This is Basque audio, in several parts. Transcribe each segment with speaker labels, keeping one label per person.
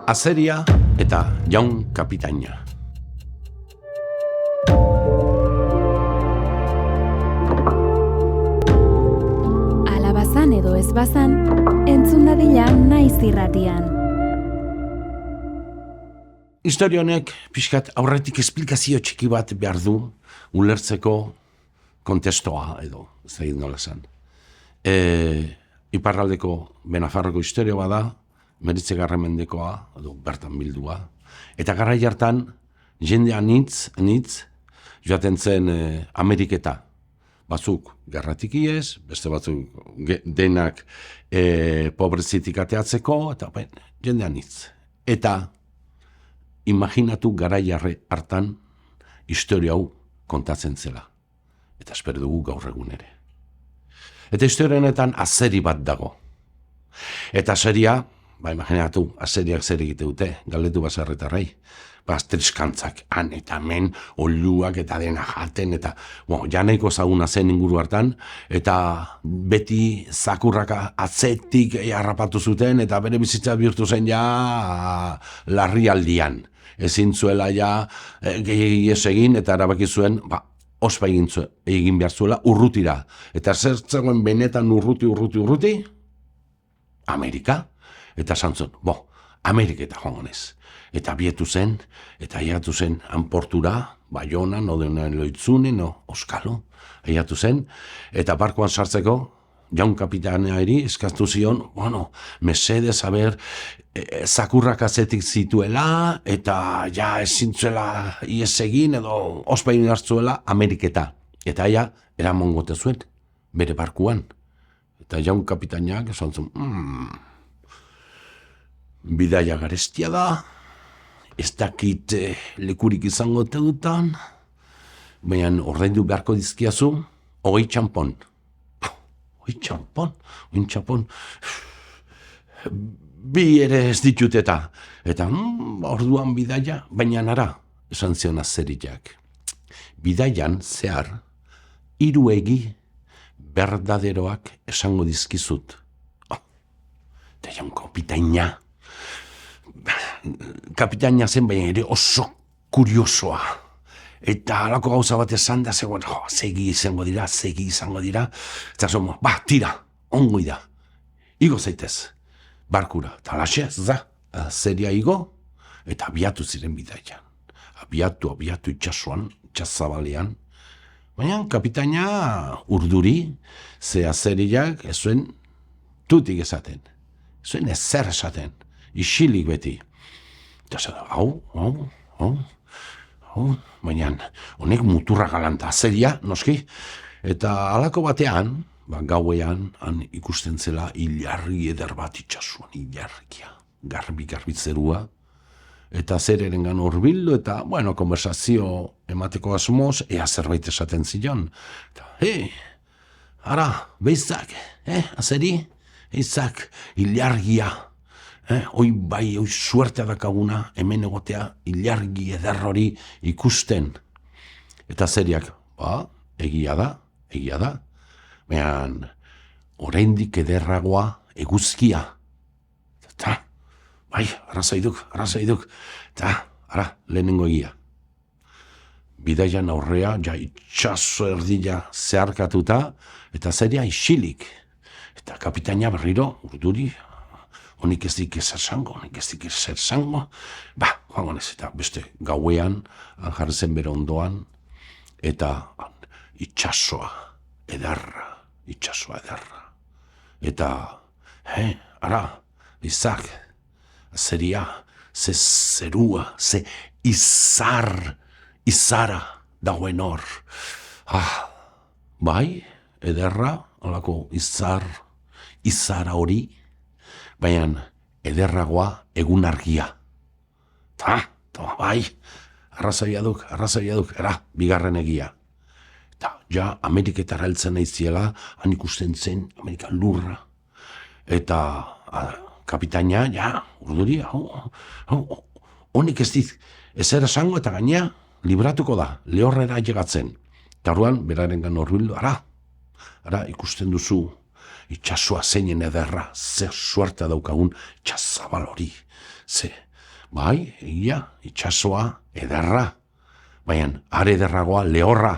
Speaker 1: Azeria eta jaun kapitaina.
Speaker 2: Alabazan edo ez bazan, entzun dadila naiz irratian.
Speaker 1: Historia honek pixkat aurretik esplikazio txiki bat behar du ulertzeko kontestoa edo, ez da nola esan. Iparraldeko Benafarroko historia bada, Meritzegarren mendekoa, edo bertan bildua. Eta garai hartan, jende anitz, joaten zen Ameriketa. Batzuk gerratik iez, beste batzuk denak pobrezitik ateatzeko, eta jende anitz. Eta imaginatu garai hartan historia hau kontatzen zela. Eta espero dugu gaur egun ere. Eta historia honetan azeri bat dago. Eta azeria, imaginatu, azeriak zer egite dute, galdetu basarretarrei. Triskantzak, han eta men, oluak eta dena jaten, eta janaiko zaguna zen inguru hartan, eta beti zakurrak atzetik harrapatu zuten, eta bere bizitza bihurtu zen ja larrialdian. Ezin zuela ja gehiagiz egin, eta erabaki zuen, ospa egin behar zuela urrutira. Eta zer zegoen benetan urruti, Amerika, eta santzun, Ameriketa joanez. Eta bietu zen, eta aiatu zen hanportura, Baionan, Odenan Loitzunen, Oskalo, aiatu zen, eta barkoan sartzeko, jaun kapitaneari eskaztu zion, mesedez haber, zakurrak atzetik zituela, eta ja ezintzuela ies egin, edo ospa egin hartzuela Ameriketa. Eta aia, eraman gote zuen, bere barkuan. Eta jaun kapitainak esan zuen, bidaia garestia da, ez dakit lekurik izango dutan, baina ordaindu beharko dizkiazu, 20 txampon. 20 txampon. Bi ere ez ditut eta orduan bidaia, baina nara, esan zion azeriak. Bidaian zehar, 3 egi berdaderoak esango dizkizut. Eta jaun kapitaina. Kapitaina zen baina ere oso kuriosoa. Eta halako gauza bat esan da zegoen, segi izango dira. Eta zomo, tira, ongoi da. Igo zaitez, barkura. Eta laxe, zeria igo, eta abiatu ziren bidaian. Abiatu itxasuan, itxazabalean. Baina kapitaina urduri, ze azeriak ez zuen tutik esaten. Ez zuen ezer esaten. Isilik beti. Eta zera, baina honek muturra galanta, azeria, noski. Eta halako batean, gauean, han ikusten zela ilargi eder bat itxasuan, ilargia. Garbi zerua. Eta zererengan hurbildu eta, konversazio emateko asmoz, ea zerbait esaten zion. Eta, ara, beizak, azeri, beizak, ilargia. Hoi suertea dakaguna, hemen egotea, ilargi ederrori ikusten. Eta zeriak, egia da. Baina, oraindik ederragoa eguzkia. Eta, arrazaiduk. Eta, lehenengo egia. Bidaian aurrea, itxaso erdila zeharkatuta, eta zeria isilik. Eta kapitaina berriro, urduri, honik ez dik ezer zango. Joango nez, eta beste gauean, jarri zen bere ondoan, eta itxasoa ederra. Eta, ara, izak, zeria, ze zerua, ze izara dagoen hor. Ederra, alako izara hori, baina ederragoa egun argia. Arrazoia duk, bigarren egia. Eta Ameriketara heltzen aiziela, han ikusten zen Amerika lurra. Eta kapitaina, urduri, honik ez dit, ezer esango eta gainea libratuko da, lehorrera llegatzen. Eta orduan, berarengan horbildu, ara ikusten duzu, itxasua zeinen ederra, ze suertea daukagun itxazabal hori, ze Bai, itxasoa, ederra. Baina, are ederragoa, lehorra.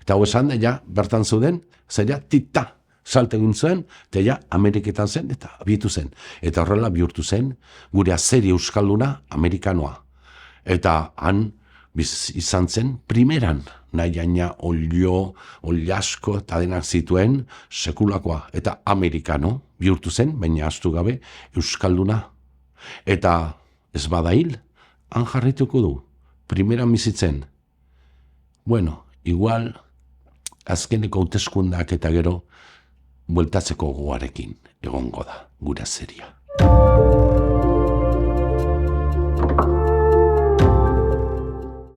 Speaker 1: Eta hau esan, bertan zuden, zeria, tita, salte egin zuen, eta Ameriketan zen, eta abietu zen. Eta horrela bihurtu zen, gure azeri euskalduna, amerikanoa. Eta han, izan zen, primeran, nahi aina oliasko eta denak zituen, sekulakoa, eta amerikano bihurtu zen, baina astu gabe, euskalduna. Eta ez bada hil, han jarrituko du, primeran bizitzen. Bueno, igual, azkeneko hauteskundak eta gero, bueltatzeko gogoarekin egongo da, gura zeria.